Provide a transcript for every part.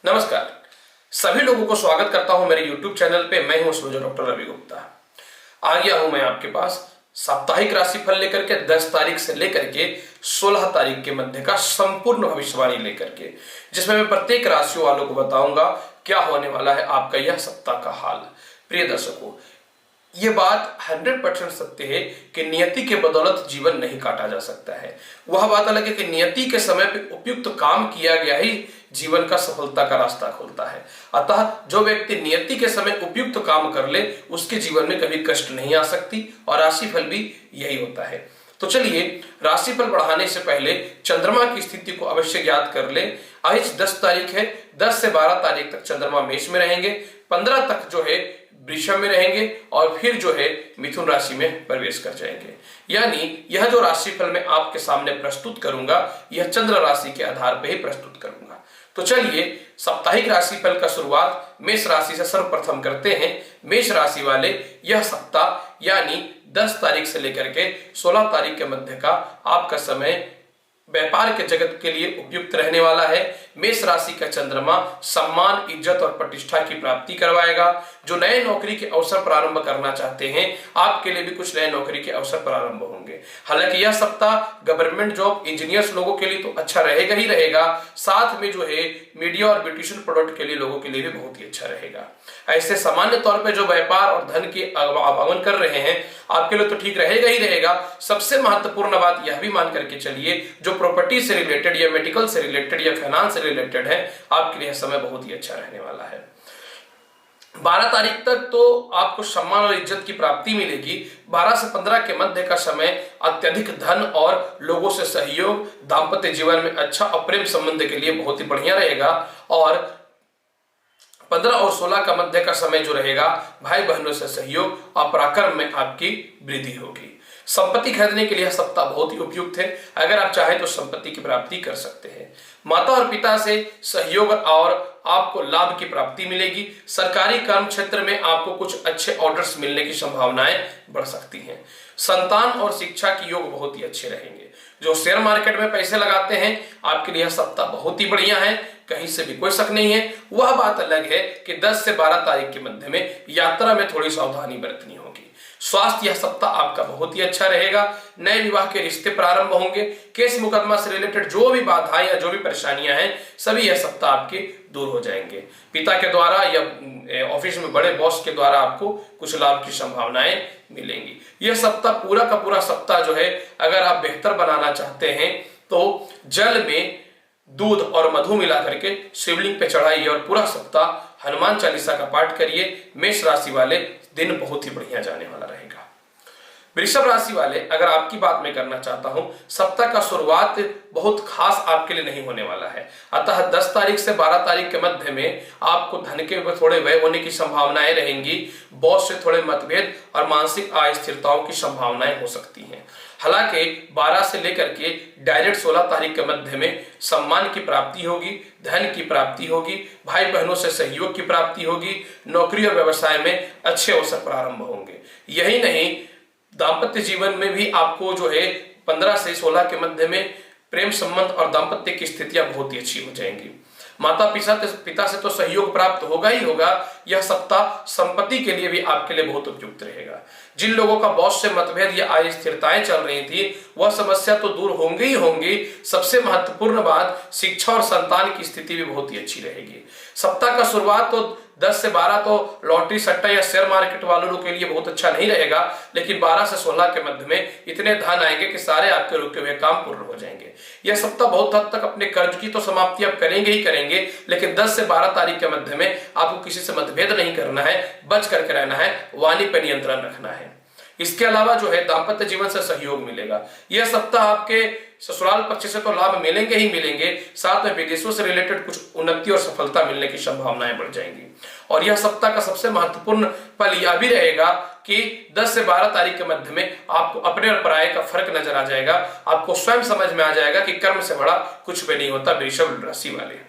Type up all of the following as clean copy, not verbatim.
नमस्कार। सभी लोगों को स्वागत करता हूं मेरे YouTube चैनल पे। मैं हूं सूर्य डॉक्टर रवि गुप्ता। आ गया हूं मैं आपके पास साप्ताहिक राशिफल लेकर के 10 तारीख से लेकर के 16 तारीख के मध्य का संपूर्ण भविष्यवाणी लेकर के, जिसमें मैं प्रत्येक राशियों वालों को बताऊंगा क्या होने वाला है आपका यह सप्ताह का हाल। प्रिय दर्शकों, ये बात 100% सत्य है कि नियति के बदौलत जीवन नहीं काटा जा सकता है। वह बात अलग है कि नियति के समय पे उपयुक्त काम किया गया ही जीवन का सफलता का रास्ता खोलता है। अतः जो व्यक्ति नियति के समय उपयुक्त काम कर ले उसके जीवन में कभी कष्ट नहीं आ सकती, और राशिफल भी यही होता है। तो चलिए, राशिफल बढ़ाने से पहले चंद्रमा की स्थिति को अवश्य ज्ञात कर ले। आज 10 तारीख है, 10 से 12 तारीख तक चंद्रमा मेष में रहेंगे, 15 तक जो है वृषभ में रहेंगे और फिर जो है मिथुन राशि में प्रवेश कर जाएंगे। यानी यह जो राशिफल मैं आपके सामने प्रस्तुत करूंगा यह चंद्र राशि के आधार पर ही प्रस्तुत करूंगा। तो चलिए, साप्ताहिक राशिफल का शुरुआत मेष राशि से सर्वप्रथम करते हैं। मेष राशि वाले यह सप्ताह यानी 10 तारीख से लेकर के 16 तारीख के मध्य का आपका समय व्यापार के जगत के लिए उपयुक्त रहने वाला है। मेष राशि का चंद्रमा सम्मान, इज्जत और प्रतिष्ठा की प्राप्ति करवाएगा। जो नए नौकरी के अवसर प्रारंभ करना चाहते हैं आपके लिए भी कुछ नए नौकरी के अवसर प्रारंभ होंगे। हालांकि यह सप्ताह गवर्नमेंट जॉब, इंजीनियर्स लोगों के लिए तो अच्छा रहेगा ही रहेगा, साथ में जो है मीडिया और ब्यूटिशियन प्रोडक्ट के लिए लोगों के लिए भी बहुत ही अच्छा रहेगा। ऐसे सामान्य तौर पर जो व्यापार और धन के आवागमन कर रहे हैं आपके लिए तो ठीक रहेगा ही रहेगा। सबसे महत्वपूर्ण बात यह भी मान करके चलिए, जो प्रॉपर्टी से रिलेटेड या मेडिकल से रिलेटेड या फाइनेंस से रिलेटेड है आपके लिए समय बहुत ही अच्छा रहने वाला है। 12 तारीख तक तो आपको सम्मान और इज्जत की प्राप्ति मिलेगी। 12 से 15 के मध्य का समय अत्यधिक धन और लोगों से सहयोग, दाम्पत्य जीवन में अच्छा और प्रेम संबंध के लिए बहुत ही बढ़िया रहेगा। और 15 और 16 का मध्य का समय जो रहेगा भाई बहनों से सहयोग और पराक्रम में आपकी वृद्धि होगी। संपत्ति खरीदने के लिए सप्ताह बहुत ही उपयुक्त है। अगर आप चाहें तो संपत्ति की प्राप्ति कर सकते हैं। माता और पिता से सहयोग और आपको लाभ की प्राप्ति मिलेगी। सरकारी कर्म क्षेत्र में आपको कुछ अच्छे ऑर्डर्स मिलने की संभावनाएं बढ़ सकती हैं। संतान और शिक्षा के योग बहुत ही अच्छे रहेंगे। जो शेयर मार्केट में पैसे लगाते हैं आपके लिए यह सप्ताह बहुत ही बढ़िया है, कहीं से भी कोई शक नहीं है। वह बात अलग है कि 10 से 12 तारीख के मध्य में यात्रा में थोड़ी सावधानी बरतनी होगी। स्वास्थ्य यह सप्ताह आपका बहुत ही अच्छा रहेगा। नए विवाह के रिश्ते प्रारंभ होंगे। केस मुकदमा से रिलेटेड जो भी बाधाएं या जो भी परेशानियां हैं सभी यह सप्ताह आपके दूर हो जाएंगे। पिता के द्वारा या ऑफिस में बड़े बॉस के द्वारा आपको कुछ लाभ की संभावनाएं मिलेंगी। यह सप्ताह पूरा का पूरा सप्ताह जो है, अगर आप बेहतर बनाना चाहते हैं तो जल में दूध और मधु मिला करके शिवलिंग पे चढ़ाइए और पूरा सप्ताह हनुमान चालीसा का पाठ करिए। मेष राशि वाले दिन बहुत ही बढ़िया जाने वाला रहेगा। वृषभ राशि वाले, अगर आपकी बात मैं करना चाहता हूं, सप्ताह का शुरुआत बहुत खास आपके लिए नहीं होने वाला है। अतः 10 तारीख से 12 तारीख के मध्य में आपको धन के थोड़े व्यय होने की संभावनाएं रहेंगी। बॉस से थोड़े मतभेद और मानसिक अस्थिरताओं की संभावनाएं हो सकती हैं। हालांकि 12 से लेकर के डायरेक्ट 16 तारीख के मध्य में सम्मान की प्राप्ति होगी, धन की प्राप्ति होगी, भाई बहनों से सहयोग की प्राप्ति होगी, नौकरी और व्यवसाय में अच्छे अवसर प्रारंभ होंगे। यही नहीं, दाम्पत्य जीवन में भी आपको जो है 15 से 16 के मध्य में प्रेम संबंध और दाम्पत्य की स्थितियां बहुत ही अच्छी हो जाएंगी। माता पिता से तो सहयोग प्राप्त होगा ही होगा। यह सप्ताह संपत्ति के लिए भी आपके लिए बहुत उपयुक्त रहेगा। जिन लोगों का बॉस से मतभेद या अस्थिरताएं चल रही थी वह समस्या तो दूर होंगी ही होंगी। सबसे महत्वपूर्ण बात, शिक्षा और संतान की स्थिति भी बहुत ही अच्छी रहेगी। सप्ताह का शुरुआत तो 10 से 12 तो लॉटरी सट्टा या शेयर मार्केट वालों के लिए बहुत अच्छा नहीं रहेगा, लेकिन 12 से 16 के मध्य में इतने धन आएंगे कि सारे आपके रुके हुए काम पूर्ण हो जाएंगे। यह सप्ताह बहुत हद तक अपने कर्ज की तो समाप्ति आप करेंगे ही करेंगे, लेकिन 10 से 12 तारीख के मध्य में आपको किसी से मतभेद नहीं करना है, बच करके रहना है, वाणी पर नियंत्रण रखना है। इसके अलावा जो है दाम्पत्य जीवन से सहयोग मिलेगा। यह सप्ताह आपके ससुराल पक्ष से तो लाभ मिलेंगे ही मिलेंगे, साथ में विदेशों से रिलेटेड कुछ उन्नति और सफलता मिलने की संभावनाएं बढ़ जाएंगी। और यह सप्ताह का सबसे महत्वपूर्ण पल यह भी रहेगा कि 10 से 12 तारीख के मध्य में आपको अपने और पराये का फर्क नजर आ जाएगा। आपको स्वयं समझ में आ जाएगा कि कर्म से बड़ा कुछ भी नहीं होता। वृषभ राशि वाले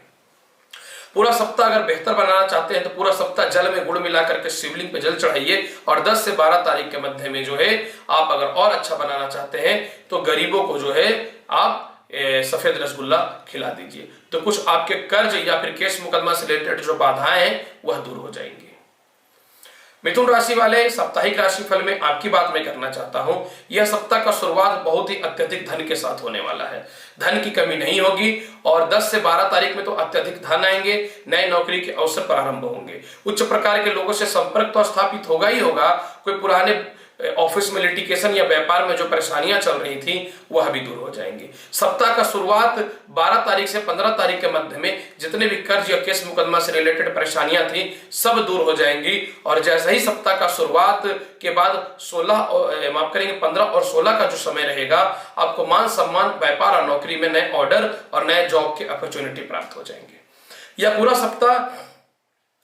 पूरा सप्ताह अगर बेहतर बनाना चाहते हैं तो पूरा सप्ताह जल में गुड़ मिला करके शिवलिंग पे जल चढ़ाइए। और 10 से 12 तारीख के मध्य में जो है आप अगर और अच्छा बनाना चाहते हैं तो गरीबों को जो है आप सफेद रसगुल्ला खिला दीजिए, तो कुछ आपके कर्ज या फिर केस मुकदमा से रिलेटेड जो बाधाएं हैं वह दूर हो जाएंगी। मिथुन राशि वाले साप्ताहिक राशिफल में आपकी बात मैं करना चाहता हूं। यह सप्ताह का शुरुआत बहुत ही अत्यधिक धन के साथ होने वाला है। धन की कमी नहीं होगी और 10 से 12 तारीख में तो अत्यधिक धन आएंगे, नए नौकरी के अवसर प्रारंभ होंगे, उच्च प्रकार के लोगों से संपर्क तो स्थापित होगा ही होगा, कोई पुराने ऑफिस में लिटिगेशन या व्यापार में जो परेशानियां चल रही थी वह भी दूर हो जाएंगी। सप्ताह का शुरुआत 12 तारीख से 15 तारीख के मध्य में जितने भी कर्ज या केस मुकदमा से रिलेटेड परेशानियां थी सब दूर हो जाएंगी। और जैसे ही सप्ताह का शुरुआत के बाद 15 और 16 का जो समय रहेगा, आपको मान सम्मान, व्यापार और नौकरी में नए ऑर्डर और नए जॉब के अपॉर्चुनिटी प्राप्त हो जाएंगे। यह पूरा सप्ताह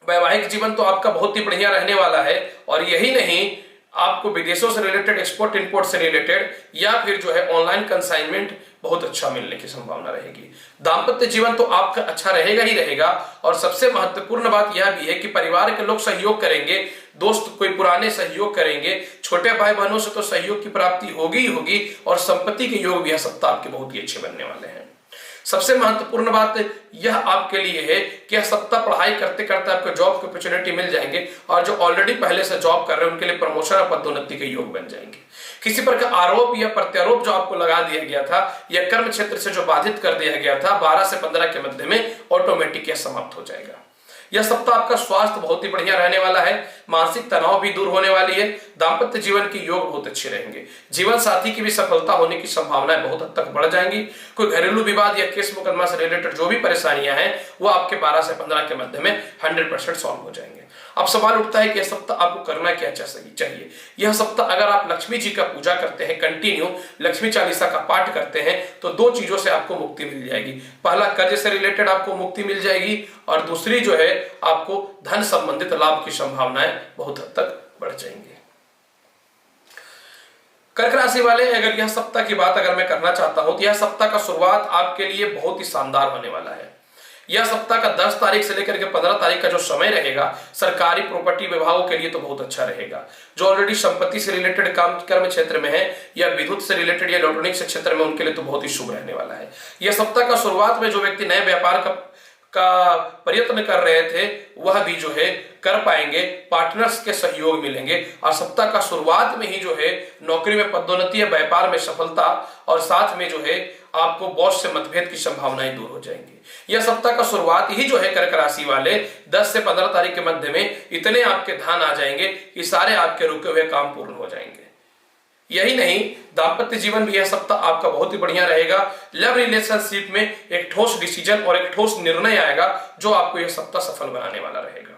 वैवाहिक जीवन तो आपका बहुत ही बढ़िया रहने वाला है। और यही नहीं, आपको विदेशों से रिलेटेड, एक्सपोर्ट इंपोर्ट से रिलेटेड या फिर जो है ऑनलाइन कंसाइनमेंट बहुत अच्छा मिलने की संभावना रहेगी। दाम्पत्य जीवन तो आपका अच्छा रहेगा ही रहेगा। और सबसे महत्वपूर्ण बात यह भी है कि परिवार के लोग सहयोग करेंगे, दोस्त कोई पुराने सहयोग करेंगे, छोटे भाई बहनों से तो सहयोग की प्राप्ति होगी ही होगी। और संपत्ति के योग भी यह सप्ताह आपके बहुत ही अच्छे बनने वाले हैं। सबसे महत्वपूर्ण बात यह आपके लिए है कि यह सप्ताह पढ़ाई करते करते आपको जॉब की अपॉर्चुनिटी मिल जाएंगे और जो ऑलरेडी पहले से जॉब कर रहे हैं उनके लिए प्रमोशन और पदोन्नति के योग बन जाएंगे। किसी प्रकार आरोप या प्रत्यारोप जो आपको लगा दिया गया था या कर्म क्षेत्र से जो बाधित कर दिया गया था 12 से 15 के मध्य में ऑटोमेटिक यह समाप्त हो जाएगा। यह सप्ताह आपका स्वास्थ्य बहुत ही बढ़िया रहने वाला है, मानसिक तनाव भी दूर होने वाली है, दाम्पत्य जीवन के योग बहुत अच्छे रहेंगे, जीवन साथी की भी सफलता होने की संभावनाएं बहुत हद तक बढ़ जाएंगी। कोई घरेलू विवाद या केस मुकदमा से रिलेटेड जो भी परेशानियां हैं वो आपके 12 से 15 के मध्य में 100% सॉल्व हो जाएंगे। अब सवाल उठता है कि यह सप्ताह आपको करना क्या चाहिए। यह सप्ताह अगर आप लक्ष्मी जी का पूजा करते हैं, कंटिन्यू लक्ष्मी चालीसा का पाठ करते हैं, तो 2 चीजों से आपको मुक्ति मिल जाएगी। पहला, कर्ज से रिलेटेड आपको मुक्ति मिल जाएगी और दूसरी जो है आपको धन संबंधित लाभ की संभावनाएं बहुत हद तक बढ़ जाएंगी। कर्क राशि वाले, अगर यह सप्ताह की बात अगर मैं करना चाहता हूं तो यह सप्ताह का शुरुआत आपके लिए बहुत ही शानदार होने वाला है। यह सप्ताह का 10 तारीख से लेकर के 15 तारीख का जो समय रहेगा सरकारी प्रॉपर्टी विभागों के लिए तो बहुत अच्छा रहेगा। जो ऑलरेडी संपत्ति से रिलेटेड काम कर्म क्षेत्र में है या विद्युत से रिलेटेड या इलेक्ट्रॉनिक्स क्षेत्र में उनके लिए तो बहुत ही शुभ रहने वाला है। यह सप्ताह का शुरुआत में जो व्यक्ति नए व्यापार का प्रयत्न कर रहे थे वह भी जो है कर पाएंगे, पार्टनर्स के सहयोग मिलेंगे। और सप्ताह का शुरुआत में ही जो है नौकरी में पदोन्नति या व्यापार में सफलता और साथ में जो है आपको बॉस से मतभेद की संभावनाएं दूर हो जाएंगी। यह सप्ताह का शुरुआत ही जो है कर्क राशि वाले 10 से 15 तारीख के मध्य में इतने आपके धन आ जाएंगे कि सारे आपके रुके हुए काम पूर्ण हो जाएंगे। यही नहीं, दाम्पत्य जीवन भी यह सप्ताह आपका बहुत ही बढ़िया रहेगा। लव रिलेशनशिप में एक ठोस डिसीजन और एक ठोस निर्णय आएगा जो आपको यह सप्ताह सफल बनाने वाला रहेगा।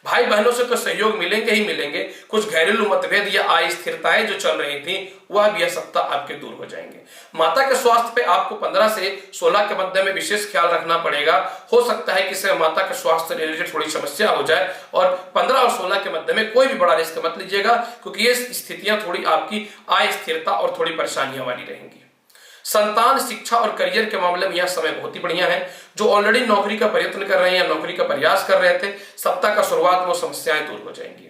भाई बहनों से तो सहयोग मिलेंगे ही मिलेंगे। कुछ घरेलू मतभेद या अस्थिरताएं जो चल रही थी वह भी यह सप्ताह आपके दूर हो जाएंगे। माता के स्वास्थ्य पे आपको 15 से 16 के मध्य में विशेष ख्याल रखना पड़ेगा। हो सकता है कि माता के स्वास्थ्य से रिलेटेड थोड़ी समस्या हो जाए और 15 और 16 के मध्य में कोई भी बड़ा रिस्क मत लीजिएगा, क्योंकि ये स्थितियां थोड़ी आपकी अस्थिरता और थोड़ी परेशानियां वाली रहेंगी। संतान, शिक्षा और करियर के मामले में यह समय बहुत ही बढ़िया है। जो ऑलरेडी नौकरी का प्रयत्न कर रहे हैं या नौकरी का प्रयास कर रहे थे, सप्ताह का शुरुआत में वो समस्याएं दूर हो जाएंगी।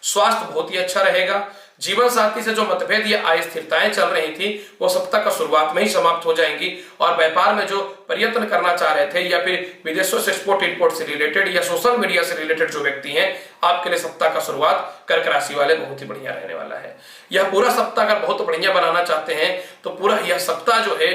स्वास्थ्य बहुत ही अच्छा रहेगा। जीवन साथी से जो मतभेद या अस्थिरताएं चल रही थी वो सप्ताह का शुरुआत में ही समाप्त हो जाएंगी। और व्यापार में जो प्रयत्न करना चाह रहे थे या फिर विदेशों से एक्सपोर्ट इंपोर्ट से रिलेटेड या सोशल मीडिया से रिलेटेड जो व्यक्ति हैं, आपके लिए सप्ताह का शुरुआत कर्क राशि वाले बहुत ही बढ़िया रहने वाला है। यह पूरा सप्ताह अगर बहुत बढ़िया बनाना चाहते हैं तो पूरा यह सप्ताह जो है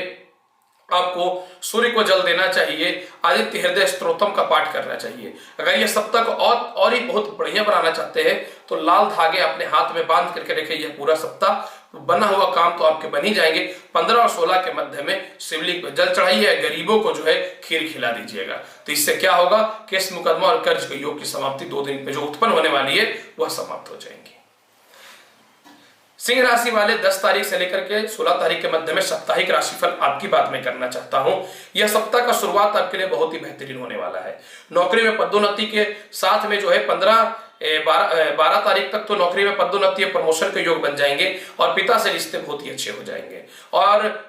आपको सूर्य को जल देना चाहिए, आदित्य हृदय स्तोत्रम का पाठ करना चाहिए। अगर यह सप्ताह को और ही बहुत बढ़िया बनाना चाहते हैं तो लाल धागे अपने हाथ में बांध करके रखें। यह पूरा सप्ताह बना हुआ काम तो आपके बन ही जाएंगे। 15 और 16 के मध्य में शिवलिंग पर जल चढ़ाइए, गरीबों को जो है खीर खिला दीजिएगा। तो इससे क्या होगा, केस मुकदमा और कर्ज के योग की समाप्ति 2 दिन में जो उत्पन्न होने वाली है वह समाप्त हो जाएंगी। सिंह राशि वाले 10 तारीख से लेकर के 16 तारीख के मध्य में साप्ताहिक राशिफल आपकी बात में करना चाहता हूं। यह सप्ताह का शुरुआत आपके लिए बहुत ही बेहतरीन होने वाला है। नौकरी में पदोन्नति के साथ में जो है 12 तारीख तक तो नौकरी में पदोन्नति प्रमोशन के योग बन जाएंगे और पिता से रिश्ते बहुत ही अच्छे हो जाएंगे। और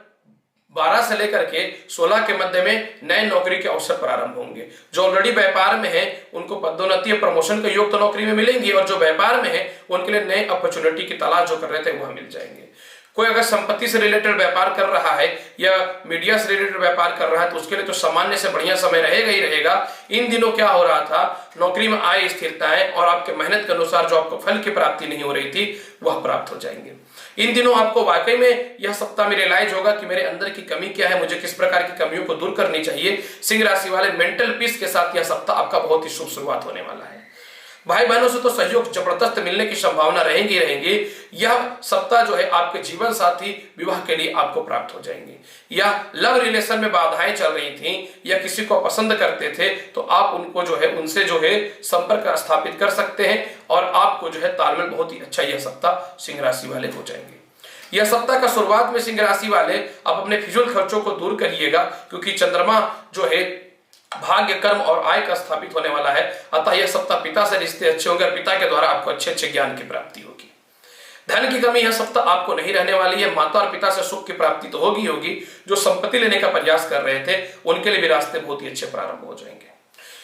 12 से लेकर के 16 के मध्य में नए नौकरी के अवसर प्रारंभ होंगे। जो ऑलरेडी व्यापार में है उनको पदोन्नति प्रमोशन के योग तो नौकरी में मिलेंगे और जो व्यापार में है उनके लिए नए अपॉर्चुनिटी की तलाश जो कर रहे थे वह मिल जाएंगे। कोई अगर संपत्ति से रिलेटेड व्यापार कर रहा है या मीडिया से रिलेटेड व्यापार कर रहा है तो उसके लिए तो सामान्य से बढ़िया समय रहेगा ही रहेगा। इन दिनों क्या हो रहा था, नौकरी में आय स्थिरताएं और आपके मेहनत के अनुसार जो आपको फल की प्राप्ति नहीं हो रही थी वह प्राप्त हो जाएंगे। इन दिनों आपको वाकई में यह सप्ताह में रियलाइज होगा कि मेरे अंदर की कमी क्या है, मुझे किस प्रकार की कमियों को दूर करनी चाहिए। सिंह राशि वाले मेंटल पीस के साथ यह सप्ताह आपका बहुत ही शुभ शुरुआत होने वाला है। भाई बहनों से तो सहयोग जबरदस्त मिलने की संभावना रहेंगी रहेंगी। यह सप्ताह जो है आपके जीवन साथी विवाह के लिए आपको प्राप्त हो जाएंगे। या लव रिलेशन में बाधाएं चल रही थी या किसी को पसंद करते थे तो आप उनको जो है उनसे जो है संपर्क स्थापित कर सकते हैं और आपको जो है तालमेल बहुत ही अच्छा यह सप्ताह सिंह राशि वाले हो जाएंगे। यह सप्ताह का शुरुआत में सिंह राशि वाले आप अपने फिजूल खर्चों को दूर करिएगा क्योंकि चंद्रमा जो है भाग्य, कर्म और आय का स्थापित होने वाला है। अतः यह सप्ताह पिता से रिश्ते अच्छे होंगे और पिता के द्वारा आपको अच्छे अच्छे ज्ञान की प्राप्ति होगी। धन की कमी यह सप्ताह आपको नहीं रहने वाली है। माता और पिता से सुख की प्राप्ति तो होगी होगी। जो संपत्ति लेने का प्रयास कर रहे थे उनके लिए भी रास्ते बहुत ही अच्छे प्रारंभ हो जाएंगे।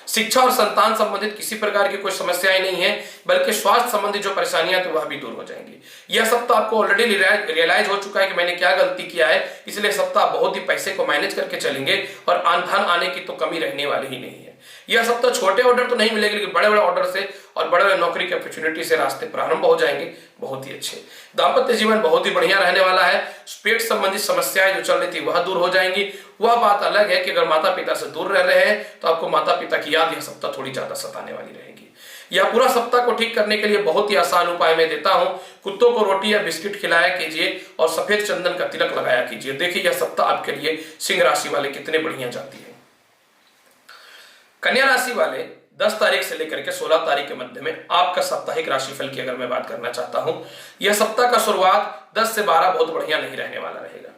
शिक्षा और संतान संबंधित किसी प्रकार की कोई समस्याएं नहीं है, बल्कि स्वास्थ्य संबंधी जो परेशानियां थी वह भी दूर हो जाएंगी। यह सप्ताह आपको ऑलरेडी रियलाइज हो चुका है कि मैंने क्या गलती किया है, इसलिए सप्ताह बहुत ही पैसे को मैनेज करके चलेंगे और धन आने की तो कमी रहने वाली ही नहीं है। यह सप्ताह छोटे ऑर्डर तो नहीं मिलेंगे लेकिन बड़े बड़े ऑर्डर से और बड़े बड़े नौकरी की अपॉर्चुनिटी से रास्ते प्रारंभ हो जाएंगे। बहुत ही अच्छे दाम्पत्य जीवन बहुत ही बढ़िया रहने वाला है। पेट संबंधित समस्याएं जो चल रही थी वह दूर हो जाएंगी। वह बात अलग है कि अगर माता पिता से दूर रह रहे हैं तो आपको माता पिता की याद यह सप्ताह थोड़ी ज्यादा सताने वाली रहेगी। यह पूरा सप्ताह को ठीक करने के लिए बहुत ही आसान उपाय मैं देता हूं। कुत्तों को रोटी या बिस्किट खिलाया कीजिए और सफेद चंदन का तिलक लगाया कीजिए। देखिए यह सप्ताह आपके लिए सिंह राशि वाले कितने बढ़िया जाती है। कन्या राशि वाले 10 तारीख से लेकर के 16 तारीख के मध्य में आपका साप्ताहिक राशिफल की अगर मैं बात करना चाहता हूं, यह सप्ताह का शुरुआत 10 से 12 बहुत बढ़िया नहीं रहने वाला रहेगा।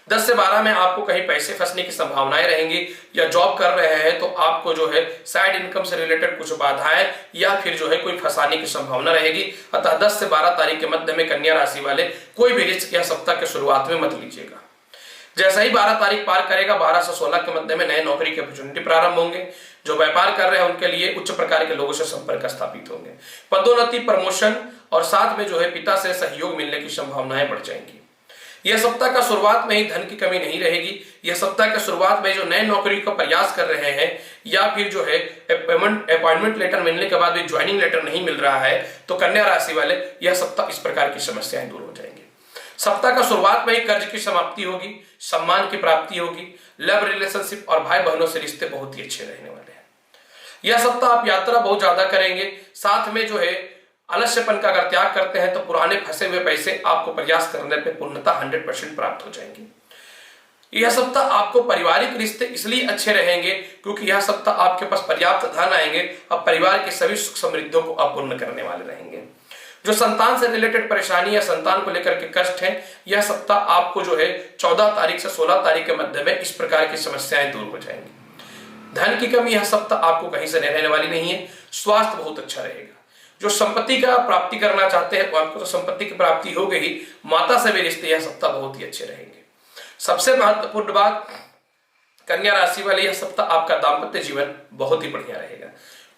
10 से 12 में आपको कहीं पैसे फंसने की संभावनाएं रहेंगी या जॉब कर रहे हैं तो आपको जो है साइड इनकम से रिलेटेड कुछ बाधाएं या फिर जो है कोई फंसाने की संभावना रहेगी। अतः 10 से 12 तारीख के मध्य में कन्या राशि वाले कोई भी रिस्क या सप्ताह के शुरुआत में मत लीजिएगा। जैसा ही 12 तारीख पार करेगा 12 से 16 के मध्य में नए नौकरी की अपॉर्चुनिटी प्रारंभ होंगे। जो व्यापार कर रहे हैं उनके लिए उच्च प्रकार के लोगों से संपर्क स्थापित होंगे। पदोन्नति, प्रमोशन और साथ में जो है पिता से सहयोग मिलने की संभावनाएं बढ़ जाएंगी। यह सप्ताह का शुरुआत में ही धन की कमी नहीं रहेगी। यह सप्ताह के शुरुआत में जो नए नौकरी का प्रयास कर रहे हैं या फिर जो है अपॉइंटमेंट लेटर मिलने के बाद भी ज्वाइनिंग लेटर नहीं मिल रहा है तो कन्या राशि वाले यह सप्ताह इस प्रकार की समस्याएं दूर हो जाएंगी। सप्ताह का शुरुआत में ही कर्ज की समाप्ति होगी, सम्मान की प्राप्ति होगी। लव रिलेशनशिप और भाई बहनों से रिश्ते बहुत ही अच्छे रहने वाले हैं। यह सप्ताह आप यात्रा बहुत ज्यादा करेंगे। साथ में जो है आलस्यपन का अगर त्याग करते हैं तो पुराने फंसे हुए पैसे आपको प्रयास करने पे पूर्णतः 100% प्राप्त हो जाएंगे। यह सप्ताह आपको पारिवारिक रिश्ते इसलिए अच्छे रहेंगे क्योंकि यह सप्ताह आपके पास पर्याप्त धन आएंगे और परिवार की सभी सुख समृद्धियों को आप पूर्ण करने वाले रहेंगे। जो संतान से रिलेटेड परेशानी या संतान को लेकर के कष्ट है, यह सप्ताह आपको जो है 14 तारीख से 16 तारीख के मध्य में इस प्रकार की समस्याएं दूर हो जाएंगी। धन की कमी यह सप्ताह आपको कहीं से रहने वाली नहीं है। स्वास्थ्य बहुत अच्छा रहेगा। जो संपत्ति का प्राप्ति करना चाहते हैं आपको तो संपत्ति की प्राप्ति हो गई। माता से भी रिश्ते यह सप्ताह बहुत ही अच्छे रहेंगे। सबसे महत्वपूर्ण बात, कन्या राशि वाले यह सप्ताह आपका दाम्पत्य जीवन बहुत ही बढ़िया रहेगा।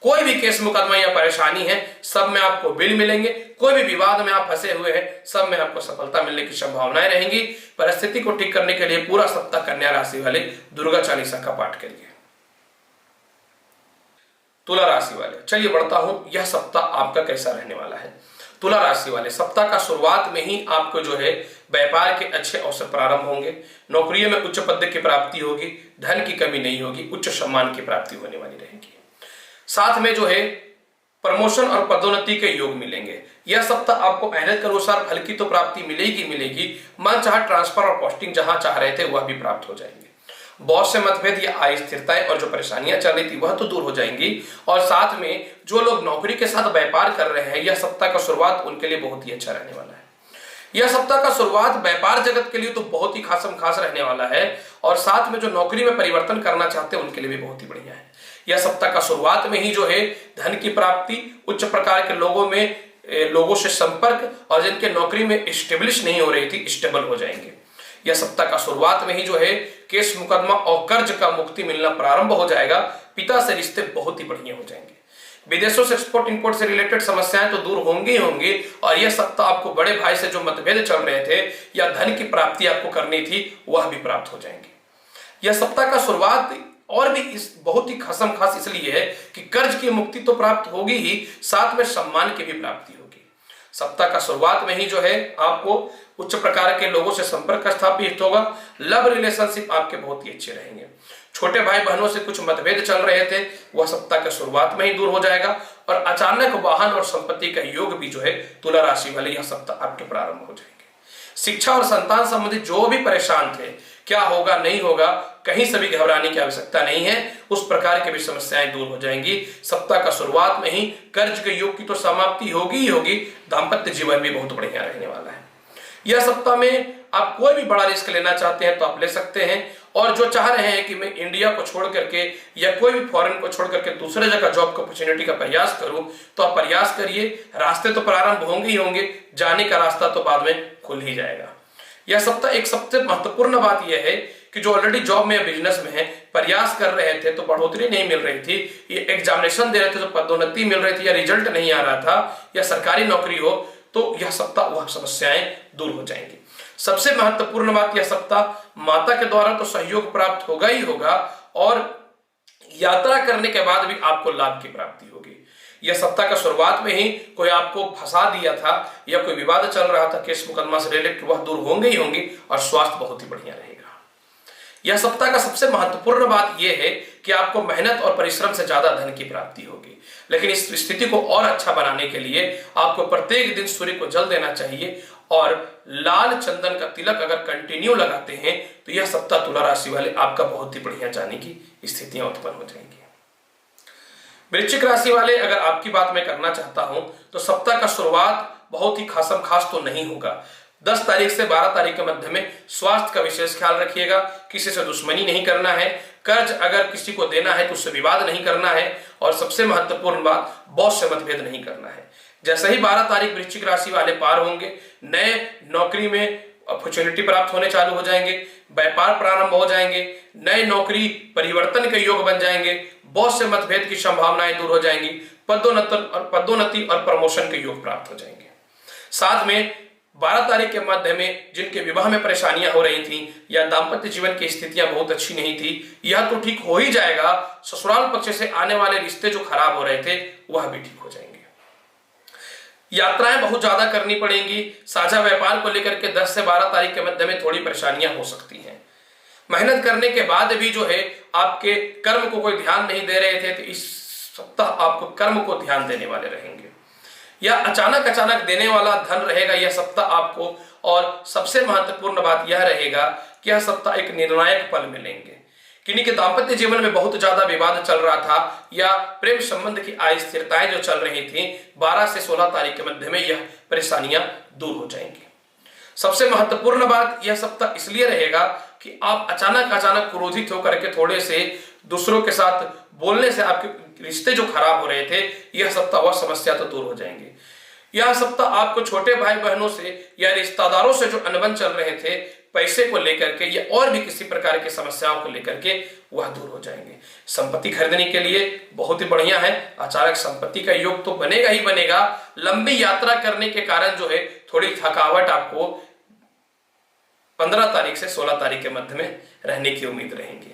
कोई भी केस मुकदमा या परेशानी है सब में आपको बिल मिलेंगे। कोई भी विवाद में आप फंसे हुए हैं सब में आपको सफलता मिलने की संभावनाएं रहेंगी। परिस्थिति को ठीक करने के लिए पूरा सप्ताह कन्या राशि वाले दुर्गा चालीसा का पाठ करिए। तुला राशि वाले, चलिए बढ़ता हूं, यह सप्ताह आपका कैसा रहने वाला है। तुला राशि वाले सप्ताह का शुरुआत में ही आपको जो है व्यापार के अच्छे अवसर प्रारंभ होंगे। नौकरियों में उच्च पद की प्राप्ति होगी। धन की कमी नहीं होगी। उच्च सम्मान की प्राप्ति होने वाली रहेगी। साथ में जो है प्रमोशन और पदोन्नति के योग मिलेंगे। यह सप्ताह आपको मेहनत के अनुसार फल की तो प्राप्ति मिलेगी मिलेगी। मन चाह ट्रांसफर और पोस्टिंग जहां चाह रहे थे वह भी प्राप्त हो जाएंगे। बॉस से मतभेद या अस्थिरताएं और जो परेशानियां चल रही थी वह तो दूर हो जाएंगी। और साथ में जो लोग नौकरी के साथ व्यापार कर रहे हैं, यह सप्ताह का शुरुआत उनके लिए बहुत ही अच्छा रहने वाला है। यह सप्ताह का शुरुआत व्यापार जगत के लिए तो बहुत ही खास रहने वाला है और साथ में जो नौकरी में परिवर्तन करना चाहते हैं उनके लिए भी बहुत ही बढ़िया है। यह सप्ताह का शुरुआत में ही जो है धन की प्राप्ति, उच्च प्रकार के लोगों से संपर्क और जिनके नौकरी में स्टेब्लिश नहीं हो रही थी स्टेबल हो जाएंगे। यह सप्ताह का शुरुआत में ही जो है केस मुकदमा और कर्ज का मुक्ति मिलना प्रारंभ हो जाएगा। पिता से रिश्ते बहुत ही बढ़िया हो जाएंगे। विदेशों से एक्सपोर्ट इंपोर्ट से रिलेटेड समस्याएं तो दूर होंगी ही होंगी, और यह सप्ताह आपको बड़े भाई से जो मतभेद चल रहे थे या धन की प्राप्ति आपको करनी थी वह भी प्राप्त हो जाएंगी। यह सप्ताह का शुरुआत और भी इस बहुत ही खसम खास इसलिए है कि कर्ज की मुक्ति तो प्राप्त होगी ही, साथ में सम्मान की भी प्राप्ति होगी। सप्ताह का शुरुआत में ही जो है आपको उच्च प्रकार के लोगों से संपर्क स्थापित होगा। लव रिलेशनशिप आपके बहुत ही अच्छे रहेंगे। छोटे भाई बहनों से कुछ मतभेद चल रहे थे वह सप्ताह के शुरुआत में ही दूर हो जाएगा, और अचानक वाहन और संपत्ति का योग भी जो है तुला राशि वाले यह सप्ताह आपके प्रारंभ हो जाएंगे। शिक्षा और संतान संबंधित जो भी परेशान थे, क्या होगा नहीं होगा, कहीं से भी घबराने की आवश्यकता नहीं है, उस प्रकार की भी समस्याएं दूर हो जाएंगी। सप्ताह का शुरुआत में ही कर्ज के योग की तो समाप्ति होगी ही होगी। दाम्पत्य जीवन भी बहुत बढ़िया रहने वाला है। यह सप्ताह में आप कोई भी बड़ा रिस्क लेना चाहते हैं तो आप ले सकते हैं, और जो चाह रहे हैं कि मैं इंडिया को छोड़ करके या कोई भी फॉरेन को छोड़ करके दूसरे जगह जॉब की अपॉर्चुनिटी का प्रयास करूं तो आप प्रयास करिए। रास्ते तो प्रारंभ होंगे ही होंगे, जाने का रास्ता तो बाद में खुल ही जाएगा। यह सप्ताह एक सबसे महत्वपूर्ण बात यह है कि जो ऑलरेडी जॉब में या बिजनेस में है, प्रयास कर रहे थे तो बढ़ोतरी नहीं मिल रही थी, ये एग्जामिनेशन दे रहे थे तो पदोन्नति मिल रही थी या रिजल्ट नहीं आ रहा था, या सरकारी नौकरी हो, तो यह सप्ताह वह समस्याएं दूर हो जाएंगी। सबसे महत्वपूर्ण बात, यह सप्ताह माता के द्वारा तो सहयोग प्राप्त होगा ही होगा, और यात्रा करने के बाद भी आपको लाभ की प्राप्ति होगी। यह सप्ताह का शुरुआत में ही कोई आपको फंसा दिया था या कोई विवाद चल रहा था केस मुकदमा से रिलेटेड, वह दूर होंगे ही होंगी, और स्वास्थ्य बहुत ही बढ़िया रहेगा। यह सप्ताह का सबसे महत्वपूर्ण बात यह है कि आपको मेहनत और परिश्रम से ज्यादा धन की प्राप्ति होगी, लेकिन इस स्थिति को और अच्छा बनाने के लिए आपको प्रत्येक दिन सूर्य को जल देना चाहिए, और लाल चंदन का तिलक अगर कंटिन्यू लगाते हैं तो यह सप्ताह तुला राशि वाले आपका बहुत ही बढ़िया जाने की स्थितियां उत्पन्न हो जाएंगी। वृश्चिक राशि वाले, अगर आपकी बात मैं करना चाहता हूं तो सप्ताह का शुरुआत बहुत ही खासम खास तो नहीं होगा। 10 तारीख से 12 तारीख के मध्य में स्वास्थ्य का विशेष ख्याल रखिएगा। किसी से दुश्मनी नहीं करना है, कर्ज अगर किसी को देना है तो उससे विवाद नहीं करना है, और सबसे महत्वपूर्ण बात, बॉस से मतभेद नहीं करना है। जैसे ही 12 तारीख वृश्चिक राशि वाले पार होंगे, नए नौकरी में अपॉर्चुनिटी प्राप्त होने चालू हो जाएंगे, व्यापार प्रारंभ हो जाएंगे, नए नौकरी परिवर्तन के योग बन जाएंगे, बॉस से मतभेद की संभावनाएं दूर हो जाएंगी, पदोन्नति और प्रमोशन के योग प्राप्त हो जाएंगे। साथ में 12 तारीख के मध्य में जिनके विवाह में परेशानियां हो रही थी या दाम्पत्य जीवन की स्थितियां बहुत अच्छी नहीं थी, यह तो ठीक हो ही जाएगा। ससुराल पक्ष से आने वाले रिश्ते जो खराब हो रहे थे वह भी ठीक हो जाएंगे। यात्राएं बहुत ज्यादा करनी पड़ेंगी। साझा व्यापार को लेकर के 10 से 12 तारीख के मध्य में थोड़ी परेशानियां हो सकती हैं। मेहनत करने के बाद भी जो है आपके कर्म को कोई ध्यान नहीं दे रहे थे तो इस सप्ताह आपको कर्म को ध्यान देने वाले रहेंगे, या अचानक देने वाला धन रहेगा यह सप्ताह आपको। और सबसे महत्वपूर्ण बात यह रहेगा कि यह सप्ताह एक निर्णायक पल में लेंगे। किन्हीं के दाम्पत्य जीवन में बहुत ज्यादा विवाद चल रहा था या प्रेम संबंध की अस्थिरताएं जो चल रही थी, 12 से 16 तारीख के मध्य में यह परेशानियां दूर हो जाएंगी। सबसे महत्वपूर्ण बात, यह सप्ताह इसलिए रहेगा कि आप अचानक क्रोधित होकर के थोड़े से दूसरों के साथ बोलने से आपके रिश्ते जो खराब हो रहे थे, यह सप्ताह वह समस्या तो दूर हो जाएंगे। यह सप्ताह आपको छोटे भाई बहनों से या रिश्तेदारों से जो अनबन चल रहे थे पैसे को लेकर के या और भी किसी प्रकार की समस्याओं को लेकर के, वह दूर हो जाएंगे। संपत्ति खरीदने के लिए बहुत ही बढ़िया है। अचानक संपत्ति का योग तो बनेगा ही बनेगा। लंबी यात्रा करने के कारण जो है थोड़ी थकावट आपको 15 तारीख से 16 तारीख के मध्य में रहने की उम्मीद रहेंगी।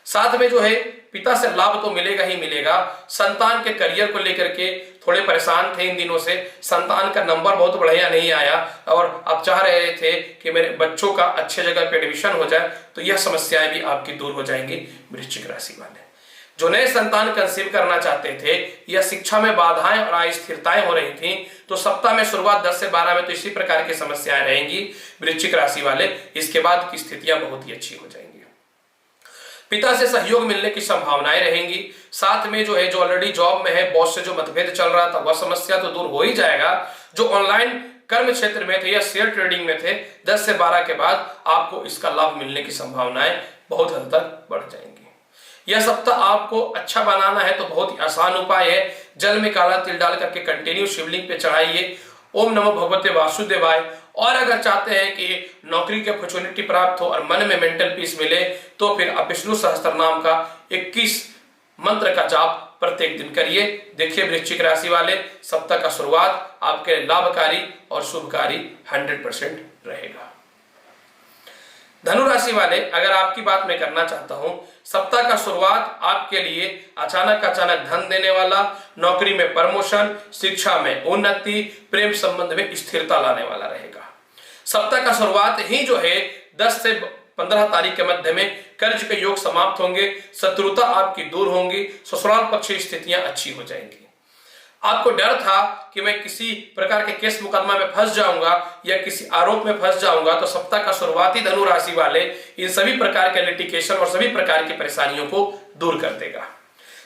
साथ में जो है पिता से लाभ तो मिलेगा ही मिलेगा। संतान के करियर को लेकर के थोड़े परेशान थे इन दिनों से, संतान का नंबर बहुत बढ़िया नहीं आया और आप चाह रहे थे कि मेरे बच्चों का अच्छे जगह पे एडमिशन हो जाए, तो यह समस्याएं भी आपकी दूर हो जाएंगी। वृश्चिक राशि वाले जो नए संतान कंसीव करना चाहते थे या शिक्षा में बाधाएं और अस्थिरताएं हो रही थी, तो सप्ताह में शुरुआत 10 से 12 में तो इसी प्रकार की समस्याएं रहेंगी वृश्चिक राशि वाले। इसके बाद की स्थितियां बहुत ही अच्छी हो जाएंगी। पिता से सहयोग मिलने की संभावनाएं रहेंगी। साथ में जो है जो ऑलरेडी जॉब में है, बॉस से जो मतभेद चल रहा था वह समस्या तो दूर हो ही जाएगा। जो ऑनलाइन कर्म क्षेत्र में थे या शेयर ट्रेडिंग में थे, 10 से 12 के बाद आपको इसका लाभ मिलने की संभावनाएं बहुत हद तक बढ़ जाएंगी। यह सप्ताह आपको अच्छा बनाना है तो बहुत ही आसान उपाय है। जल में काला तिल डाल करके कंटिन्यू शिवलिंग पे चढ़ाइए, ओम नमो भगवते वासुदेवाय। और अगर चाहते हैं कि नौकरी की अपॉर्चुनिटी प्राप्त हो और मन में मेंटल पीस मिले, तो फिर आप विष्णु सहस्त्र नाम का 21 मंत्र का जाप प्रत्येक दिन करिए। देखिए वृश्चिक राशि वाले, सप्ताह का शुरुआत आपके लाभकारी और शुभकारी 100% रहेगा। धनु राशि वाले, अगर आपकी बात मैं करना चाहता हूं, सप्ताह का शुरुआत आपके लिए अचानक धन देने वाला, नौकरी में प्रमोशन, शिक्षा में उन्नति, प्रेम संबंध में स्थिरता लाने वाला रहेगा। सप्ताह का शुरुआत ही जो है 10 से 15 तारीख के मध्य में कर्ज के योग समाप्त होंगे, शत्रुता आपकी दूर होंगी, ससुराल पक्ष की स्थितियां अच्छी हो जाएंगी। आपको डर था कि मैं किसी प्रकार के केस मुकदमा में फंस जाऊंगा या किसी आरोप में फंस जाऊंगा, तो सप्ताह का शुरुआती धनु राशि वाले इन सभी प्रकार के लिटिगेशन और सभी प्रकार की परेशानियों को दूर कर देगा।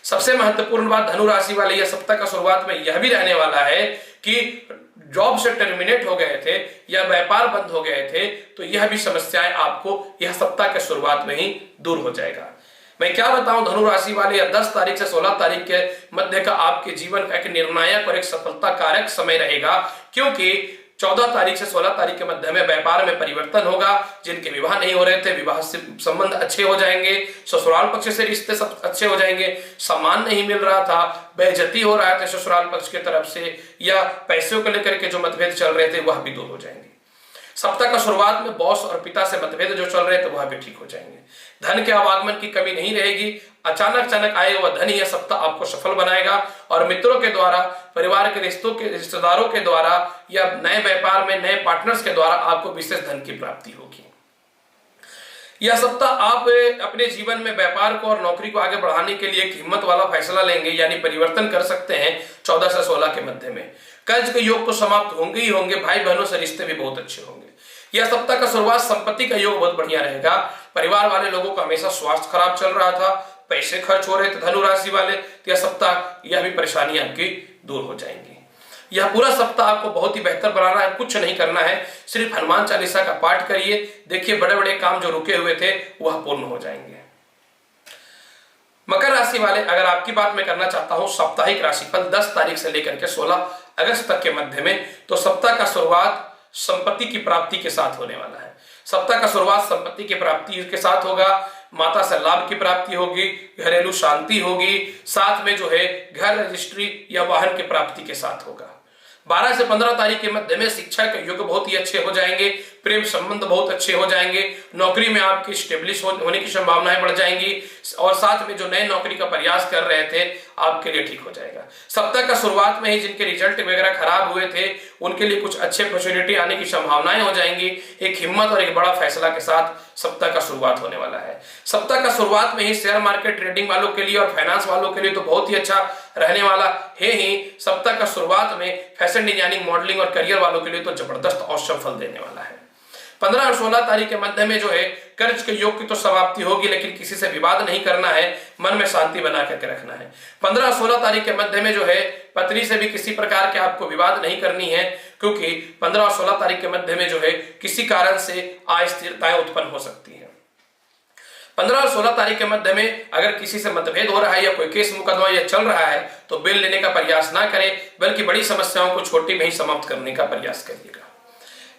सबसे महत्वपूर्ण बात धनु राशि वाले यह सप्ताह का शुरुआत में यह भी रहने वाला है कि जॉब से टर्मिनेट हो गए थे या व्यापार बंद हो गए थे, तो यह भी समस्याएं आपको यह सप्ताह के शुरुआत में ही दूर हो जाएगा। मैं क्या बताऊं धनु राशि वाले, या 10 तारीख से 16 तारीख के मध्य का आपके जीवन का एक निर्णायक और एक सफलता कारक समय रहेगा, क्योंकि 14 तारीख से 16 तारीख के मध्य में व्यापार में परिवर्तन होगा। जिनके विवाह नहीं हो रहे थे, विवाह से संबंध अच्छे हो जाएंगे, ससुराल पक्ष से रिश्ते सब अच्छे हो जाएंगे, सम्मान नहीं मिल रहा था, बेइज्जती हो रहा था ससुराल पक्ष की तरफ से, या पैसों को लेकर के जो मतभेद चल रहे थे वह भी दूर हो जाएंगे। सप्ताह का शुरुआत में बॉस और पिता से मतभेद जो चल रहे थे वह भी ठीक हो जाएंगे। धन के आवागमन की कमी नहीं रहेगी। अचानक आए हुआ धन यह सप्ताह आपको सफल बनाएगा और मित्रों के द्वारा, परिवार के रिश्तेदारों के द्वारा या नए व्यापार में नए पार्टनर्स के द्वारा आपको विशेष धन की प्राप्ति होगी। यह सप्ताह आप अपने जीवन में व्यापार को और नौकरी को आगे बढ़ाने के लिए एक हिम्मत वाला फैसला लेंगे, यानी परिवर्तन कर सकते हैं 14 से 16 के मध्य में। कर्ज के योग तो समाप्त होंगे ही होंगे, भाई बहनों से रिश्ते भी बहुत अच्छे होंगे। यह सप्ताह का शुरुआत संपत्ति का योग बहुत बढ़िया रहेगा। परिवार वाले लोगों का हमेशा स्वास्थ्य खराब चल रहा था, पैसे खर्च हो रहे थे धनु राशि वाले, तो यह सप्ताह यह भी परेशानी आपकी दूर हो जाएंगी। यह पूरा सप्ताह आपको बहुत ही बेहतर बनाना है। कुछ नहीं करना है, सिर्फ हनुमान चालीसा का पाठ करिए। देखिए बड़े बड़े काम जो रुके हुए थे वह पूर्ण हो जाएंगे। मकर राशि वाले, अगर आपकी बात मैं करना चाहता हूं, साप्ताहिक राशिफल 10 तारीख से लेकर के 16 अगस्त तक के मध्य में, तो सप्ताह का शुरुआत संपत्ति की प्राप्ति के साथ होने वाला है। सप्ताह का शुरुआत संपत्ति की प्राप्ति के साथ होगा। माता से लाभ की प्राप्ति होगी, घरेलू शांति होगी, साथ में जो है घर रजिस्ट्री या वाहन की प्राप्ति के साथ होगा। 12 से 15 तारीख के मध्य में शिक्षा के युग बहुत ही अच्छे हो जाएंगे, प्रेम संबंध बहुत अच्छे हो जाएंगे, नौकरी में आपकी स्टेब्लिश होने की संभावनाएं बढ़ जाएंगी और साथ में जो नए नौकरी का प्रयास कर रहे थे आपके लिए ठीक हो जाएगा। सप्ताह का शुरुआत में ही जिनके रिजल्ट वगैरह खराब हुए थे उनके लिए कुछ अच्छे अपॉर्चुनिटी आने की संभावनाएं हो जाएंगी। एक हिम्मत और एक बड़ा फैसला के साथ सप्ताह का शुरुआत होने वाला है। सप्ताह का शुरुआत में ही शेयर मार्केट ट्रेडिंग वालों के लिए और फाइनेंस वालों के लिए तो बहुत ही अच्छा रहने वाला है ही। सप्ताह का शुरुआत में फैशन डिजाइनिंग, मॉडलिंग और करियर वालों के लिए तो जबरदस्त औसम फल देने वाला है। 15 और 16 तारीख के मध्य में जो है कर्ज के योग की तो समाप्ति होगी, लेकिन किसी से विवाद नहीं करना है, मन में शांति बना करके रखना है। 15 और 16 तारीख के मध्य में जो है पत्नी से भी किसी प्रकार के आपको विवाद नहीं करनी है, क्योंकि 15 और 16 तारीख के मध्य में जो है किसी कारण से अस्थिरताएं उत्पन्न हो सकती है। 15 और 16 तारीख के मध्य में अगर किसी से मतभेद हो रहा है या कोई केस मुकदमा या चल रहा है तो बिल लेने का प्रयास ना करें, बल्कि बड़ी समस्याओं को छोटी में ही समाप्त करने का प्रयास करिएगा।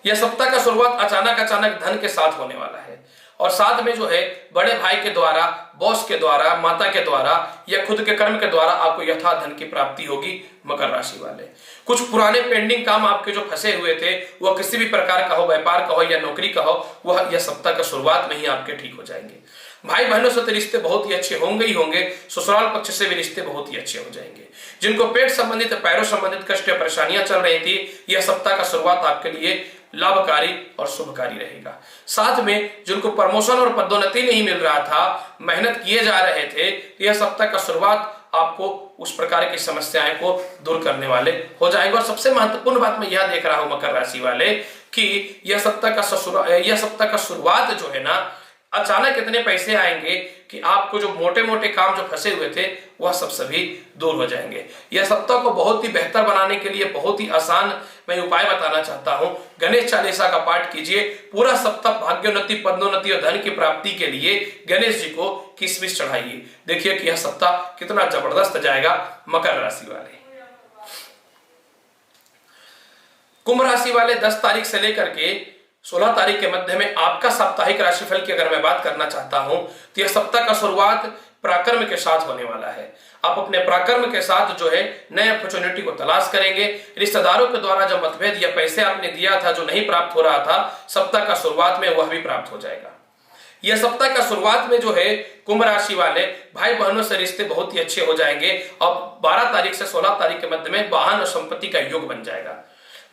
यह सप्ताह का शुरुआत अचानक धन के साथ होने वाला है और साथ में जो है बड़े भाई के द्वारा, बॉस के द्वारा, माता के द्वारा या खुद के कर्म के द्वारा आपको यथा धन की प्राप्ति होगी। मकर राशि वाले, कुछ पुराने पेंडिंग काम आपके जो फंसे हुए थे वह किसी भी प्रकार का हो, व्यापार का हो या नौकरी का हो, वह यह सप्ताह का शुरुआत में ही आपके ठीक हो जाएंगे। भाई बहनों से तो रिश्ते बहुत ही अच्छे होंगे ही होंगे, ससुराल पक्ष से भी रिश्ते बहुत ही अच्छे हो जाएंगे। जिनको पेट संबंधित, पैरों संबंधित कष्ट या परेशानियां चल रही थी, यह सप्ताह का शुरुआत आपके लिए लाभकारी और शुभकारी रहेगा। साथ में जिनको प्रमोशन और पदोन्नति नहीं मिल रहा था, मेहनत किए जा रहे थे, तो यह सप्ताह का शुरुआत आपको उस प्रकार की समस्याएं को दूर करने वाले हो जाएंगे। और सबसे महत्वपूर्ण बात मैं यह देख रहा हूं मकर राशि वाले कि यह सप्ताह का शुरुआत जो है ना, अचानक इतने पैसे आएंगे कि आपको जो मोटे मोटे काम जो फंसे हुए थे वह सब सभी दूर हो जाएंगे। यह सप्ताह को बहुत ही बेहतर बनाने के लिए बहुत ही आसान मैं उपाय बताना चाहता हूं। गणेश चालीसा का पाठ कीजिए। पूरा सप्ताह भाग्योन्नति, पदोन्नति और धन की प्राप्ति के लिए गणेश जी को किशमिश चढ़ाइए। देखिए कि यह सप्ताह कितना जबरदस्त जाएगा। मकर राशि वाले, कुंभ राशि वाले 10 तारीख से लेकर के 16 तारीख के मध्य में आपका साप्ताहिक राशिफल की अगर मैं बात करना चाहता हूं तो यह सप्ताह का शुरुआत पराक्रम के साथ होने वाला है। आप अपने पराक्रम के साथ जो है नए अपॉर्चुनिटी को तलाश करेंगे। रिश्तेदारों के द्वारा जो मतभेद या पैसे आपने दिया था जो नहीं प्राप्त हो रहा था, सप्ताह का शुरुआत में वह भी प्राप्त हो जाएगा। यह सप्ताह का शुरुआत में जो है कुंभ राशि वाले भाई बहनों से रिश्ते बहुत ही अच्छे हो जाएंगे। अब 12 तारीख से 16 तारीख के मध्य में वाहन और संपत्ति का योग बन जाएगा।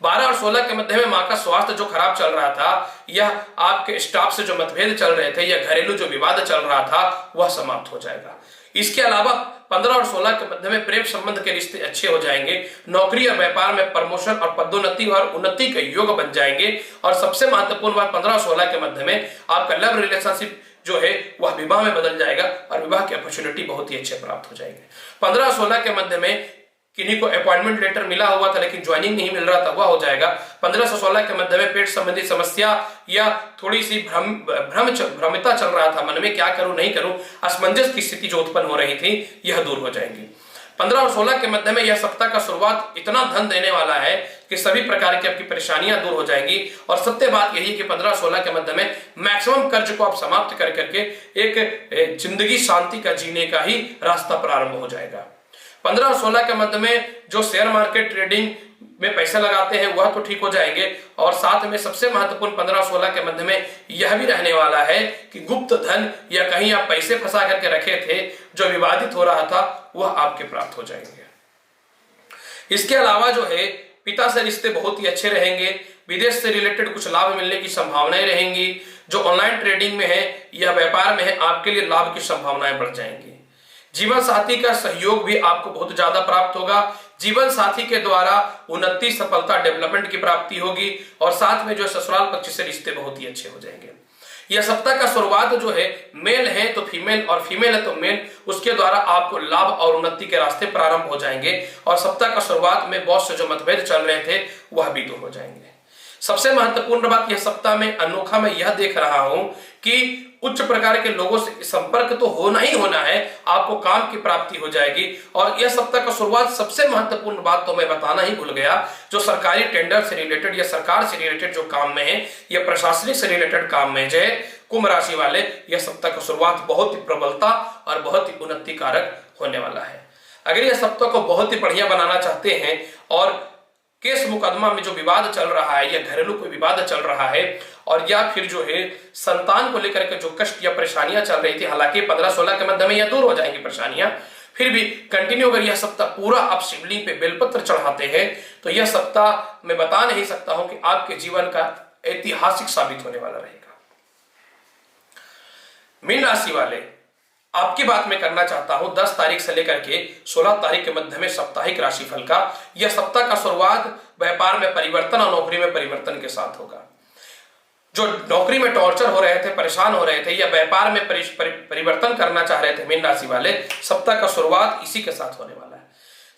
12 और 16 के मध्य में मां का स्वास्थ्य जो खराब चल रहा था, यह आपके स्टाफ से जो मतभेद चल रहे थे या घरेलू जो विवाद चल रहा था, वह समाप्त हो जाएगा। इसके अलावा 15 और 16 के मध्य में प्रेम संबंध के रिश्ते अच्छे हो जाएंगे। नौकरी और व्यापार में प्रमोशन और पदोन्नति और उन्नति के योग बन जाएंगे। और सबसे महत्वपूर्ण बात 15 और 16 के मध्य में आपका लव रिलेशनशिप जो है वह विवाह में बदल जाएगा और विवाह की अपॉर्चुनिटी बहुत ही अच्छे प्राप्त हो जाएंगे। 15 और 16 के मध्य में किन्हीं को अपॉइंटमेंट लेटर मिला हुआ था लेकिन ज्वाइनिंग नहीं मिल रहा था, वह हो जाएगा। 15 से 16 के मध्य में पेट संबंधी समस्या या थोड़ी सी भ्रमिता चल रहा था, मन में क्या करूं नहीं करूं, असमंजस की स्थिति जो उत्पन्न हो रही थी, यह दूर हो जाएंगी। 15 और 16 के मध्य में यह सप्ताह का शुरुआत इतना धन देने वाला है कि सभी प्रकार की आपकी परेशानियां दूर हो जाएंगी। और सत्य बात यही है कि 15 और 16 के मध्य में मैक्सिमम कर्ज को आप समाप्त कर करके एक जिंदगी शांति का जीने का ही रास्ता प्रारंभ हो जाएगा। 15 और 16 के मध्य में जो शेयर मार्केट ट्रेडिंग में पैसे लगाते हैं वह तो ठीक हो जाएंगे। और साथ में सबसे महत्वपूर्ण 15 और 16 के मध्य में यह भी रहने वाला है कि गुप्त धन या कहीं आप पैसे फंसा करके रखे थे जो विवादित हो रहा था, वह आपके प्राप्त हो जाएंगे। इसके अलावा जो है पिता से रिश्ते बहुत ही अच्छे रहेंगे। विदेश से रिलेटेड कुछ लाभ मिलने की संभावनाएं रहेंगी। जो ऑनलाइन ट्रेडिंग में है या व्यापार में है, आपके लिए लाभ की संभावनाएं बढ़ जाएंगी। जीवन साथी का सहयोग भी आपको बहुत ज्यादा प्राप्त होगा। जीवन साथी के द्वारा उन्नति, सफलता, डेवलपमेंट की प्राप्ति होगी। और साथ में जो ससुराल पक्ष से रिश्ते बहुत ही अच्छे हो जाएंगे। यह सप्ताह का शुरुआत जो है मेल है तो फीमेल और फीमेल है तो मेल, उसके द्वारा आपको लाभ और उन्नति के रास्ते प्रारंभ हो जाएंगे। और सप्ताह का शुरुआत में बॉस से जो मतभेद चल रहे थे वह भी दूर हो जाएंगे। सबसे महत्वपूर्ण बात यह सप्ताह में अनोखा मैं यह देख रहा हूं कि उच्च प्रकार के लोगों से संपर्क तो होना ही होना है, आपको काम की प्राप्ति हो जाएगी। और यह सप्ताह का शुरुआत सबसे महत्वपूर्ण बात तो मैं बताना ही भूल गया, जो सरकारी टेंडर से रिलेटेड या सरकार से रिलेटेड जो काम में है या प्रशासनिक से रिलेटेड काम में जो है कुंभ राशि वाले, यह सप्ताह का शुरुआत बहुत ही प्रबलता और बहुत ही उन्नति कारक होने वाला है। अगर यह सप्ताह को बहुत ही बढ़िया बनाना चाहते हैं और केस मुकदमा में जो विवाद चल रहा है या घरेलू कोई विवाद चल रहा है और या फिर जो है संतान को लेकर के जो कष्ट या परेशानियां चल रही थी, हालांकि 15-16 के मध्य में यह दूर हो जाएंगी परेशानियां, फिर भी कंटिन्यू अगर यह सप्ताह पूरा आप शिवलिंग पे बेलपत्र चढ़ाते हैं तो यह सप्ताह मैं बता नहीं सकता हूं कि आपके जीवन का ऐतिहासिक साबित होने वाला रहेगा। मीन राशि वाले, आपकी बात मैं करना चाहता हूं 10 तारीख से लेकर के 16 तारीख के मध्य में साप्ताहिक राशिफल का। यह सप्ताह का शुरुआत व्यापार में परिवर्तन और नौकरी में परिवर्तन के साथ होगा। जो नौकरी में टॉर्चर हो रहे थे, परेशान हो रहे थे या व्यापार में परिवर्तन करना चाह रहे थे मीन राशि वाले, सप्ताह का शुरुआत इसी के साथ होने वाला है।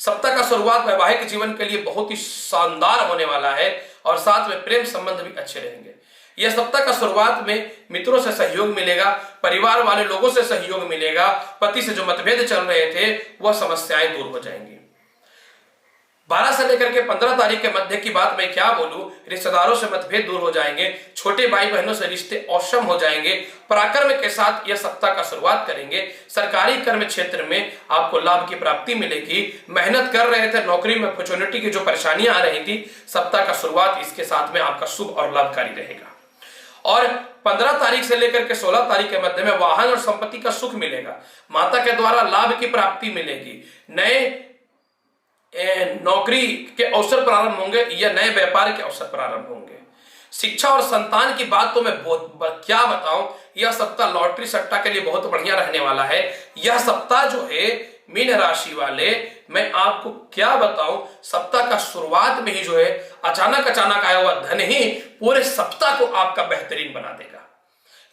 सप्ताह का शुरुआत वैवाहिक जीवन के लिए बहुत ही शानदार होने वाला है और साथ में प्रेम संबंध भी अच्छे रहेंगे। यह सप्ताह का शुरुआत में मित्रों से सहयोग मिलेगा, परिवार वाले लोगों से सहयोग मिलेगा, पति से जो मतभेद चल रहे थे वह समस्याएं दूर हो जाएंगी। 12 से लेकर के 15 तारीख के मध्य की बात मैं क्या बोलूं, रिश्तेदारों से मतभेद दूर हो जाएंगे, छोटे भाई बहनों से रिश्ते औसम हो जाएंगे। पराक्रम के साथ यह सप्ताह का शुरुआत करेंगे। सरकारी कर्म क्षेत्र में आपको लाभ की प्राप्ति मिलेगी। मेहनत कर रहे थे, नौकरी में अपॉर्चुनिटी की जो परेशानियां आ रही थी, सप्ताह का शुरुआत इसके साथ में आपका शुभ और लाभकारी रहेगा। और 15 तारीख से लेकर के 16 तारीख के मध्य में वाहन और संपत्ति का सुख मिलेगा। माता के द्वारा लाभ की प्राप्ति मिलेगी। नए नौकरी के अवसर प्रारंभ होंगे या नए व्यापार के अवसर प्रारंभ होंगे। शिक्षा और संतान की बात तो मैं क्या बताऊं, यह सप्ताह लॉटरी सट्टा के लिए बहुत बढ़िया रहने वाला है। यह सप्ताह जो है मीन राशि वाले, मैं आपको क्या बताऊं, सप्ताह का शुरुआत में ही जो है अचानक आया हुआ धन ही पूरे सप्ताह को आपका बेहतरीन बना देगा।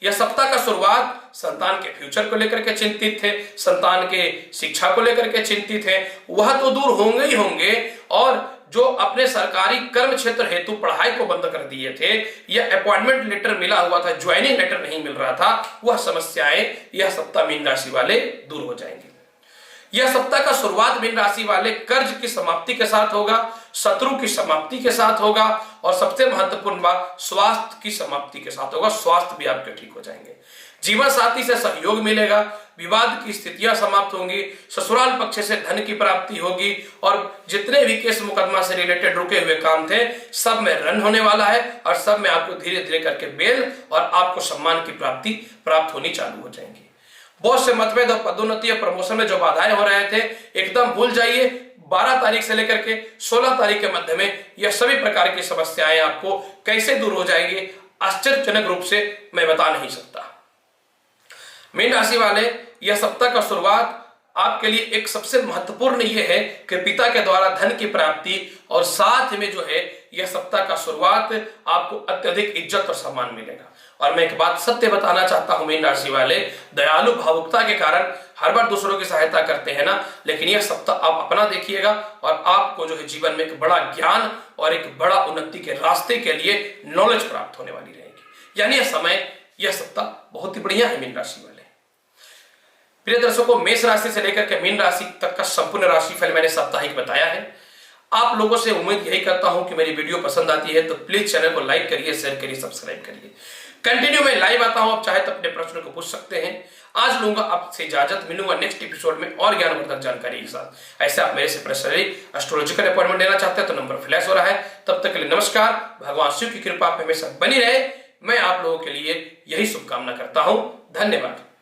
यह सप्ताह का शुरुआत संतान के फ्यूचर को लेकर के चिंतित थे, संतान के शिक्षा को लेकर के चिंतित है, वह तो दूर होंगे ही होंगे। और जो अपने सरकारी कर्म क्षेत्र हेतु पढ़ाई को बंद कर दिए थे या अपॉइंटमेंट लेटर मिला हुआ था, ज्वाइनिंग लेटर नहीं मिल रहा था, वह समस्याएं यह सप्ताह मीन राशि वाले दूर हो जाएंगे। यह सप्ताह का शुरुआत मीन राशि वाले कर्ज की समाप्ति के साथ होगा, शत्रु की समाप्ति के साथ होगा और सबसे महत्वपूर्ण बात स्वास्थ्य की समाप्ति के साथ होगा। स्वास्थ्य भी आपके ठीक हो जाएंगे। जीवन साथी से सहयोग मिलेगा, विवाद की स्थितियां समाप्त होंगी, ससुराल पक्ष से धन की प्राप्ति होगी और जितने भी केस मुकदमा से रिलेटेड रुके हुए काम थे सब में रन होने वाला है और सब में आपको धीरे धीरे करके बेल और आपको सम्मान की प्राप्ति प्राप्त होनी चालू हो जाएंगी। बहुत से मतभेद और पदोन्नति और प्रमोशन में जो बाधाएं हो रहे थे एकदम भूल जाइए। 12 तारीख से लेकर के 16 तारीख के मध्य में यह सभी प्रकार की समस्याएं आपको कैसे दूर हो जाएंगी, आश्चर्यजनक रूप से मैं बता नहीं सकता। मीन राशि वाले, यह सप्ताह का शुरुआत आपके लिए एक सबसे महत्वपूर्ण यह है कि पिता के द्वारा धन की प्राप्ति और साथ में जो है यह सप्ताह का शुरुआत आपको अत्यधिक इज्जत और सम्मान मिलेगा। और मैं एक बात सत्य बताना चाहता हूं मीन राशि वाले, दयालु भावुकता के कारण हर बार दूसरों की सहायता करते हैं ना, लेकिन यह सप्ताह आप अपना देखिएगा और आपको जो है जीवन में एक बड़ा ज्ञान और एक बड़ा उन्नति के रास्ते के लिए नॉलेज प्राप्त होने वाली रहेगी। यानी यह समय, यह सप्ताह बहुत ही बढ़िया है मीन राशि वाले। प्रिय दर्शकों, मेष राशि से लेकर के मीन राशि तक का संपूर्ण राशिफल मैंने साप्ताहिक बताया है। आप लोगों से उम्मीद यही करता हूं कि मेरी वीडियो पसंद आती है तो प्लीज चैनल को लाइक करिए, शेयर करिए, सब्सक्राइब करिए। कंटिन्यू में लाइव आता हूं, आप चाहे तो अपने प्रश्न को पूछ सकते हैं। आज लूंगा आपसे इजाजत, मिलूंगा नेक्स्ट एपिसोड में और ज्ञानवर्धक जानकारी के साथ। ऐसे आप मेरे से पर्सनली एस्ट्रोलॉजिकल अपॉइंटमेंट लेना चाहते हैं तो नंबर फ्लैश हो रहा है। तब तक के लिए नमस्कार। भगवान शिव की कृपा आप हमेशा बनी रहे। मैं आप लोगों के लिए यही शुभकामना करता हूं। धन्यवाद।